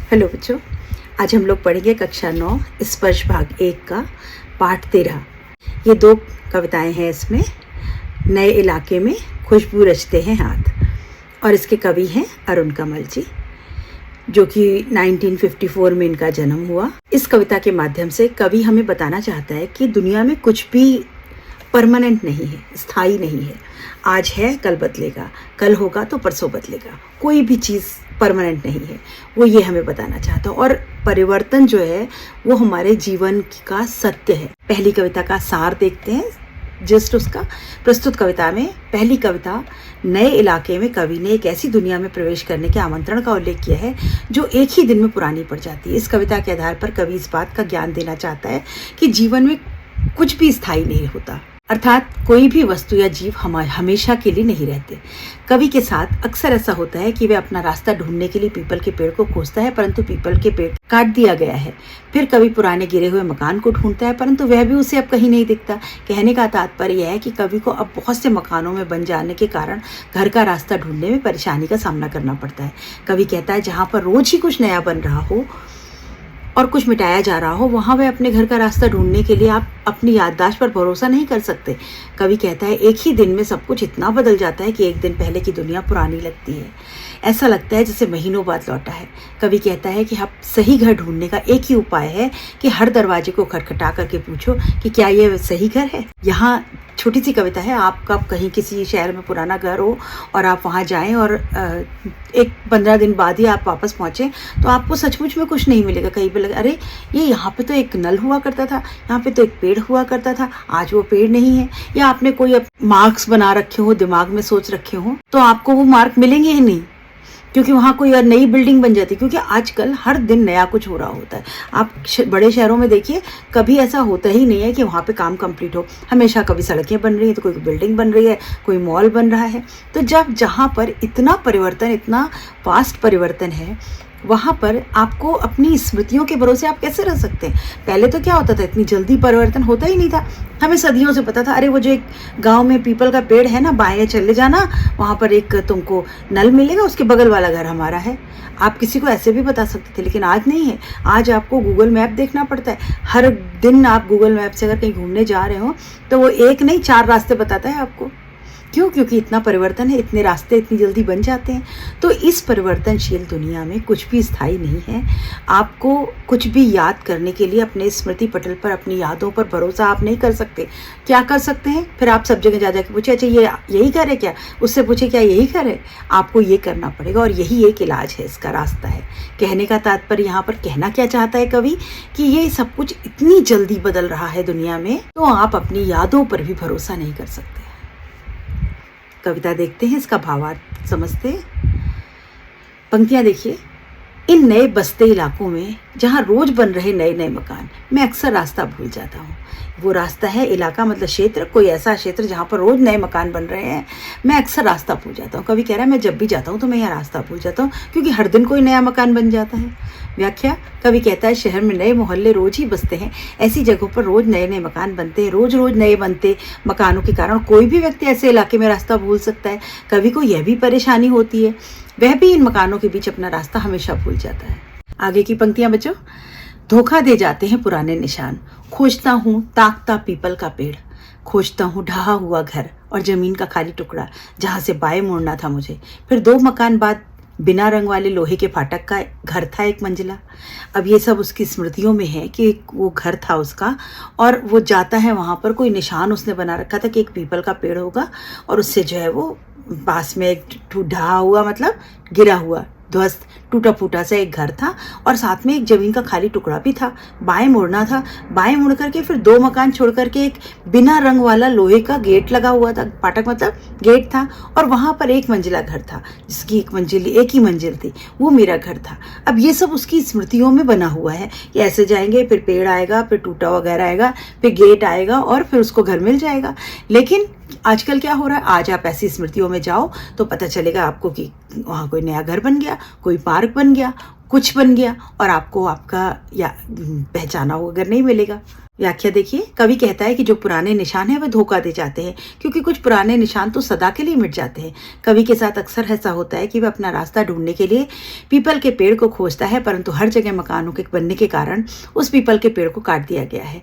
Hello बच्चों, आज हम लोग पढ़ेंगे कक्षा 9 स्पर्श भाग 1 का पाठ 13। ये 2 कविताएं हैं। इसमें नए इलाके में खुशबू रचते हैं हाथ, और इसके कवि हैं अरुण कमल जी, जो कि 1954 में इनका जन्म हुआ। इस कविता के माध्यम से कवि हमें बताना चाहता है कि दुनिया में कुछ भी परमानेंट नहीं है, स्थायी नहीं है। आज है कल बदलेगा, कल होगा तो परसों बदलेगा। कोई भी चीज़ परमानेंट नहीं है, वो ये हमें बताना चाहता है। और परिवर्तन जो है वो हमारे जीवन का सत्य है। पहली कविता का सार देखते हैं, जस्ट उसका। प्रस्तुत कविता में पहली कविता नए इलाके में कवि ने एक ऐसी दुनिया में प्रवेश करने के आमंत्रण का उल्लेख किया है जो एक ही दिन में पुरानी पड़ जाती है। इस कविता के आधार पर कवि इस बात का ज्ञान देना चाहता है कि जीवन में कुछ भी स्थायी नहीं होता, अर्थात कोई भी वस्तु या जीव हमेशा के लिए नहीं रहते। कवि के साथ अक्सर ऐसा होता है कि वह अपना रास्ता ढूंढने के लिए पीपल के पेड़ को खोजता है, परंतु पीपल के पेड़ काट दिया गया है। फिर कवि पुराने गिरे हुए मकान को ढूंढता है, परंतु वह भी उसे अब कहीं नहीं दिखता। कहने का तात्पर्य यह है कि कवि को अब बहुत से मकानों में बन जाने के कारण घर का रास्ता ढूंढने में परेशानी का सामना करना पड़ता है। कवि कहता है, जहाँ पर रोज ही कुछ नया बन रहा हो और कुछ मिटाया जा रहा हो, वहाँ वह अपने घर का रास्ता ढूंढने के लिए आप अपनी याददाश्त पर भरोसा नहीं कर सकते। कवि कहता है, एक ही दिन में सब कुछ इतना बदल जाता है कि एक दिन पहले की दुनिया पुरानी लगती है। ऐसा लगता है जैसे महीनों बाद लौटा है। कवि कहता है कि आप सही घर ढूंढने का एक ही उपाय है कि हर दरवाजे को खटखटा करके पूछो कि क्या ये सही घर है। यहाँ छोटी सी कविता है। आपका कहीं किसी शहर में पुराना घर हो और आप वहाँ जाएं और एक 15 दिन बाद ही आप वापस पहुँचें तो आपको सचमुच में कुछ नहीं मिलेगा। कहीं पे लगे, अरे ये यहाँ पे तो एक नल हुआ करता था, यहाँ पे तो एक पेड़ हुआ करता था, आज वो पेड़ नहीं है। या आपने कोई मार्क्स बना रखे हो, दिमाग में सोच रखे हो, तो आपको वो मार्क मिलेंगे ही नहीं, क्योंकि वहाँ कोई और नई बिल्डिंग बन जाती है। क्योंकि आजकल हर दिन नया कुछ हो रहा होता है। आप बड़े शहरों में देखिए, कभी ऐसा होता ही नहीं है कि वहाँ पे काम कंप्लीट हो। हमेशा कभी सड़कें बन रही हैं, तो कोई बिल्डिंग बन रही है, कोई मॉल बन रहा है। तो जब जहाँ पर इतना परिवर्तन, इतना फास्ट परिवर्तन है, वहाँ पर आपको अपनी स्मृतियों के भरोसे आप कैसे रह सकते हैं। पहले तो क्या होता था, इतनी जल्दी परिवर्तन होता ही नहीं था। हमें सदियों से पता था, अरे वो जो एक गांव में पीपल का पेड़ है ना, बाएं चले जाना, वहाँ पर एक तुमको नल मिलेगा, उसके बगल वाला घर हमारा है। आप किसी को ऐसे भी बता सकते थे, लेकिन आज नहीं है। आज आपको गूगल मैप देखना पड़ता है। हर दिन आप गूगल मैप से अगर कहीं घूमने जा रहे हो तो वो एक नहीं 4 रास्ते बताता है आपको। क्यों? क्योंकि इतना परिवर्तन है, इतने रास्ते इतनी जल्दी बन जाते हैं। तो इस परिवर्तनशील दुनिया में कुछ भी स्थायी नहीं है। आपको कुछ भी याद करने के लिए अपने स्मृति पटल पर, अपनी यादों पर भरोसा आप नहीं कर सकते। क्या कर सकते हैं? फिर आप सब जगह जा जाके पूछे, अच्छा ये यही घर है क्या? उससे पूछे, क्या यही घर है? आपको ये करना पड़ेगा, और यही एक इलाज है, इसका रास्ता है। कहने का तात्पर्य यहाँ पर कहना क्या चाहता है कवि, कि ये सब कुछ इतनी जल्दी बदल रहा है दुनिया में, तो आप अपनी यादों पर भी भरोसा नहीं कर सकते। कविता देखते हैं, इसका भावार्थ समझते हैं। पंक्तियां देखिए। इन नए बसते इलाकों में जहाँ रोज बन रहे नए नए मकान, मैं अक्सर रास्ता भूल जाता हूँ। वो रास्ता है, इलाका मतलब क्षेत्र, कोई ऐसा क्षेत्र जहाँ पर रोज नए मकान बन रहे हैं। मैं अक्सर रास्ता भूल जाता हूँ। कवि कह रहा है, मैं जब भी जाता हूँ तो मैं यहाँ रास्ता भूल जाता हूँ, क्योंकि हर दिन कोई नया मकान बन जाता है। व्याख्या। कवि कहता है, शहर में नए मोहल्ले रोज ही बसते हैं। ऐसी जगहों पर रोज नए नए मकान बनते हैं। रोज रोज नए बनते मकानों के कारण कोई भी व्यक्ति ऐसे इलाके में रास्ता भूल सकता है। कवि को यह भी परेशानी होती है, वह भी इन मकानों के बीच अपना रास्ता हमेशा भूल जाता है। आगे की पंक्तियां बच्चों। धोखा दे जाते हैं पुराने निशान, खोजता हूँ ताकता पीपल का पेड़, खोजता हूँ ढहा हुआ घर और जमीन का खाली टुकड़ा जहाँ से बाएं मुड़ना था मुझे। फिर 2 मकान बाद बिना रंग वाले लोहे के फाटक का घर था, 1 मंजिला। अब ये सब उसकी स्मृतियों में है कि वो घर था उसका, और वो जाता है वहाँ पर, कोई निशान उसने बना रखा था कि एक पीपल का पेड़ होगा, और उससे जो है वो पास में एक ढहा हुआ, मतलब गिरा हुआ, ध्वस्त, टूटा फूटा सा एक घर था, और साथ में एक जमीन का खाली टुकड़ा भी था। बाएं मुड़ना था। बाएं मुड़ करके फिर 2 मकान छोड़ करके एक बिना रंग वाला लोहे का गेट लगा हुआ था, फाटक मतलब गेट था, और वहां पर 1 मंजिला घर था, जिसकी एक ही मंजिल थी, वो मेरा घर था। अब ये सब उसकी स्मृतियों में बना हुआ है कि ऐसे जाएंगे, फिर पेड़ आएगा, फिर टूटा वगैरह आएगा, फिर गेट आएगा, और फिर उसको घर मिल जाएगा। लेकिन आजकल क्या हो रहा है, आज आप ऐसी स्मृतियों में जाओ तो पता चलेगा आपको कि वहाँ कोई नया घर बन गया, कोई पार्क बन गया, कुछ बन गया और आपको आपका या पहचाना हुआ घर नहीं मिलेगा। व्याख्या देखिए, कवि कहता है कि जो पुराने निशान हैं वे धोखा दे जाते हैं, क्योंकि कुछ पुराने निशान तो सदा के लिए मिट जाते हैं। कवि के साथ अक्सर ऐसा होता है कि वह अपना रास्ता ढूंढने के लिए पीपल के पेड़ को खोजता है, परंतु हर जगह मकानों के बनने के कारण उस पीपल के पेड़ को काट दिया गया है।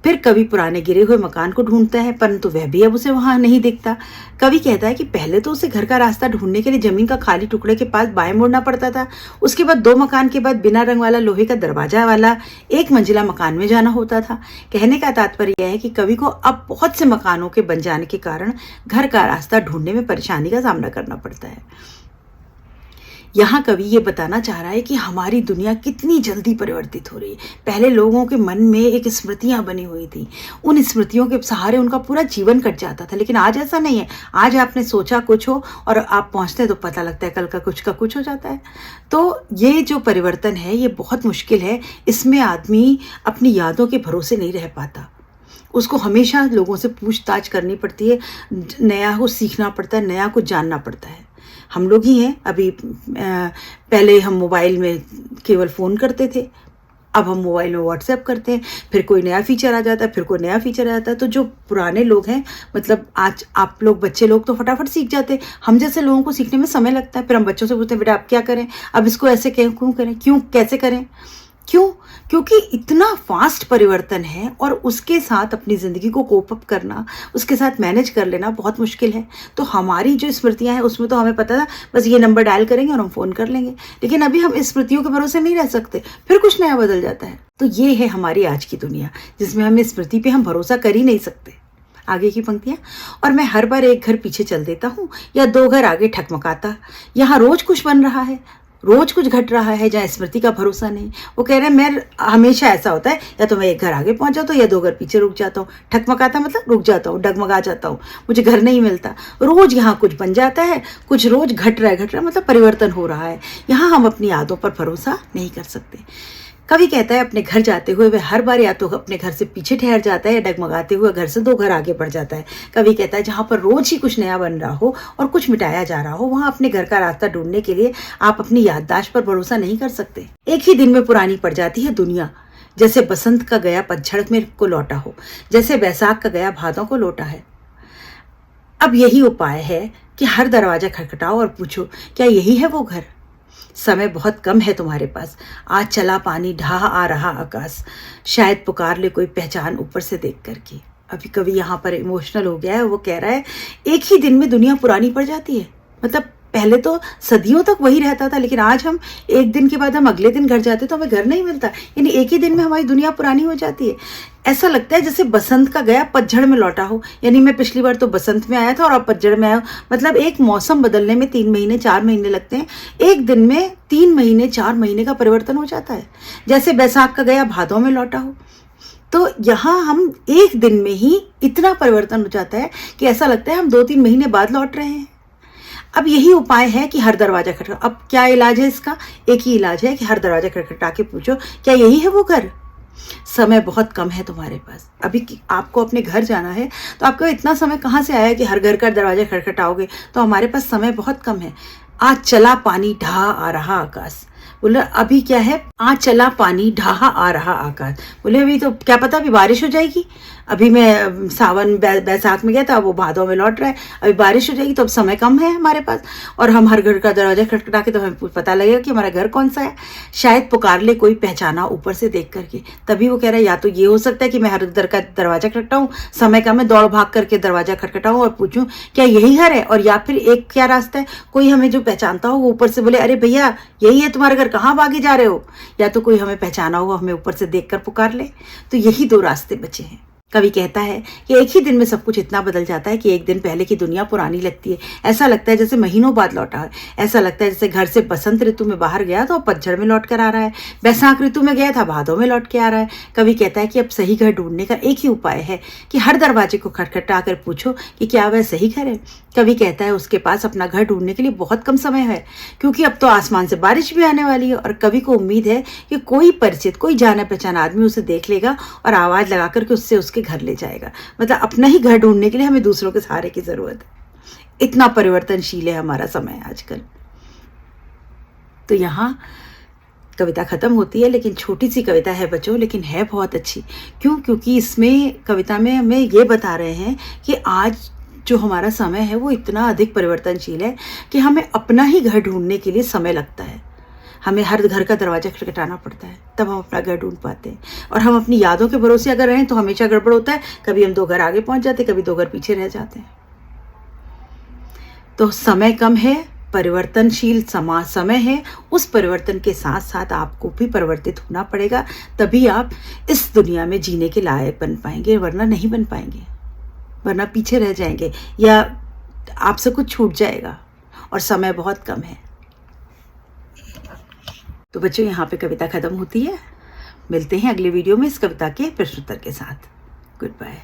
फिर कवि पुराने गिरे हुए मकान को ढूंढता है, परंतु वह भी अब उसे वहां नहीं दिखता। कवि कहता है कि पहले तो उसे घर का रास्ता ढूंढने के लिए जमीन का खाली टुकड़े के पास बाएं मुड़ना पड़ता था, उसके बाद 2 मकान के बाद बिना रंग वाला लोहे का दरवाजा वाला 1 मंजिला मकान में जाना होता था। कहने का तात्पर्य यह है कि कवि को अब बहुत से मकानों के बन जाने के कारण घर का रास्ता ढूंढने में परेशानी का सामना करना पड़ता है। यहाँ कवि ये बताना चाह रहा है कि हमारी दुनिया कितनी जल्दी परिवर्तित हो रही है। पहले लोगों के मन में एक स्मृतियाँ बनी हुई थी, उन स्मृतियों के सहारे उनका पूरा जीवन कट जाता था, लेकिन आज ऐसा नहीं है। आज आपने सोचा कुछ हो और आप पहुँचते तो पता लगता है कल का कुछ हो जाता है। तो ये जो परिवर्तन है ये बहुत मुश्किल है। इसमें आदमी अपनी यादों के भरोसे नहीं रह पाता, उसको हमेशा लोगों से पूछताछ करनी पड़ती है, नया कुछ सीखना पड़ता है, नया कुछ जानना पड़ता है। हम लोग ही हैं, अभी पहले हम मोबाइल में केवल फ़ोन करते थे, अब हम मोबाइल में व्हाट्सएप करते हैं, फिर कोई नया फीचर आ जाता है, फिर कोई नया फीचर आ जाता है। तो जो पुराने लोग हैं, मतलब आज आप लोग बच्चे लोग तो फटाफट सीख जाते हैं, हम जैसे लोगों को सीखने में समय लगता है। फिर हम बच्चों से पूछते हैं, बेटा आप क्या करें, अब इसको ऐसे क्यों करें, कैसे करें, क्यों? क्योंकि इतना फास्ट परिवर्तन है और उसके साथ अपनी ज़िंदगी को कोप अप करना, उसके साथ मैनेज कर लेना बहुत मुश्किल है। तो हमारी जो स्मृतियां हैं उसमें तो हमें पता था बस ये नंबर डायल करेंगे और हम फ़ोन कर लेंगे, लेकिन अभी हम इस स्मृतियों के भरोसे नहीं रह सकते, फिर कुछ नया बदल जाता है। तो ये है हमारी आज की दुनिया, जिसमें हम स्मृति पर हम भरोसा कर ही नहीं सकते। आगे की पंक्तियाँ, और मैं हर बार एक घर पीछे चल देता हूँ या 2 घर आगे ठकमकाता। यहाँ रोज़ कुछ बन रहा है, रोज कुछ घट रहा है, जहाँ स्मृति का भरोसा नहीं। वो कह रहे हैं मैं हमेशा ऐसा होता है, या तो मैं 1 घर आगे पहुंच जाता हूँ या 2 घर पीछे रुक जाता हूँ। ठकमकाता मतलब रुक जाता हूँ, डगमगा जाता हूँ, मुझे घर नहीं मिलता। रोज यहाँ कुछ बन जाता है, कुछ रोज घट रहा है मतलब परिवर्तन हो रहा है। यहाँ हम अपनी यादों पर भरोसा नहीं कर सकते। कवि कहता है अपने घर जाते हुए वह हर बार या तो अपने घर से पीछे ठहर जाता है या डगमगाते हुए घर से 2 घर आगे बढ़ जाता है। कवि कहता है जहाँ पर रोज ही कुछ नया बन रहा हो और कुछ मिटाया जा रहा हो, वहाँ अपने घर का रास्ता ढूंढने के लिए आप अपनी याददाश्त पर भरोसा नहीं कर सकते। एक ही दिन में पुरानी पड़ जाती है दुनिया, जैसे बसंत का गया पतझड़ में को लौटा हो, जैसे बैसाख का गया भादों को लौटा है। अब यही उपाय है कि हर दरवाजा खटखटाओ और पूछो क्या यही है वो घर। समय बहुत कम है तुम्हारे पास, आज चला पानी ढहा आ रहा आकाश, शायद पुकार ले कोई पहचान ऊपर से देख करके। अभी कवि यहाँ पर इमोशनल हो गया है, वो कह रहा है एक ही दिन में दुनिया पुरानी पड़ जाती है। मतलब पहले तो सदियों तक वही रहता था, लेकिन आज हम एक दिन के बाद हम अगले दिन घर जाते तो हमें घर नहीं मिलता, यानी एक ही दिन में हमारी दुनिया पुरानी हो जाती है। ऐसा लगता है जैसे बसंत का गया पतझड़ में लौटा हो, यानी मैं पिछली बार तो बसंत में आया था और अब पतझड़ में आया हूँ। मतलब एक मौसम बदलने में 3 महीने 4 महीने लगते हैं, एक दिन में 3 महीने 4 महीने का परिवर्तन हो जाता है। जैसे बैसाख का गया भादों में लौटा हो, तो यहाँ हम एक दिन में ही इतना परिवर्तन हो जाता है कि ऐसा लगता है हम 2-3 महीने बाद लौट रहे हैं। अब यही उपाय है कि हर दरवाजा खटखटा। अब क्या इलाज है इसका? एक ही इलाज है कि हर दरवाजा खटखटा के पूछो क्या यही है वो घर। समय बहुत कम है तुम्हारे पास, अभी आपको अपने घर जाना है, तो आपको इतना समय कहाँ से आया कि हर घर का दरवाजा खटखटाओगे। तो हमारे पास समय बहुत कम है। आज चला पानी ढहा आ रहा आकाश, बोले अभी क्या है, आज चला पानी ढहा आ रहा आकाश। बोले अभी तो क्या पता अभी बारिश हो जाएगी, अभी मैं सावन बैसाख में गया था, वो भादों में लौट रहा है, अभी बारिश हो जाएगी, तो अब समय कम है हमारे पास और हम हर घर का दरवाजा खटखटा के तो हमें पता लगेगा कि हमारा घर कौन सा है। शायद पुकार ले कोई पहचाना ऊपर से देख करके। तभी वो कह रहा है या तो ये हो सकता है कि मैं हर घर का दरवाजा खटखटाऊं, समय कम है, दौड़ भाग करके दरवाजा खटखटाऊं और पूछूं क्या यही घर है। और या फिर एक क्या रास्ता है, कोई हमें जो पहचानता हो वो ऊपर से बोले अरे भैया यही है तुम्हारा घर, कहाँ भागे जा रहे हो। या तो कोई हमें पहचाना हो, हमें ऊपर से देख कर पुकार ले। तो यही 2 रास्ते बचे हैं। कवि कहता है कि एक ही दिन में सब कुछ इतना बदल जाता है कि एक दिन पहले की दुनिया पुरानी लगती है। ऐसा लगता है जैसे महीनों बाद लौटा है। ऐसा लगता है जैसे घर से बसंत ऋतु में बाहर गया तो पतझड़ में लौट कर आ रहा है, बैसाख ऋतु में गया था भादों में लौट के आ रहा है। कवि कहता है कि अब सही घर ढूंढने का एक ही उपाय है कि हर दरवाजे को खटखटा कर पूछो कि क्या वह सही घर है। कवि कहता है उसके पास अपना घर ढूंढने के लिए बहुत कम समय है, क्योंकि अब तो आसमान से बारिश भी आने वाली है और कवि को उम्मीद है कि कोई परिचित, कोई जाना पहचाना आदमी उसे देख लेगा और आवाज लगा करके उससे उसके घर ले जाएगा। मतलब अपना ही घर ढूंढने के लिए हमें दूसरों के सहारे की जरूरत है। इतना परिवर्तनशील है हमारा समय आजकल। तो यहाँ कविता ख़त्म होती है, लेकिन छोटी सी कविता है बच्चों, लेकिन है बहुत अच्छी। क्यों? क्योंकि इसमें कविता में हमें ये बता रहे हैं कि आज जो हमारा समय है वो इतना अधिक परिवर्तनशील है कि हमें अपना ही घर ढूंढने के लिए समय लगता है। हमें हर घर का दरवाज़ा खटखटाना पड़ता है, तब हम अपना घर ढूंढ पाते हैं। और हम अपनी यादों के भरोसे अगर रहें तो हमेशा गड़बड़ होता है। कभी हम 2 घर आगे पहुंच जाते, कभी 2 घर पीछे रह जाते हैं। तो समय कम है, परिवर्तनशील समय है। उस परिवर्तन के साथ साथ आपको भी परिवर्तित होना पड़ेगा, तभी आप इस दुनिया में जीने के लायक बन पाएंगे, वरना नहीं बन पाएंगे, वरना पीछे रह जाएंगे या आपसे कुछ छूट जाएगा। और समय बहुत कम है। तो बच्चों, यहाँ पे कविता ख़त्म होती है। मिलते हैं अगले वीडियो में इस कविता के प्रश्नोत्तर के साथ। Good bye.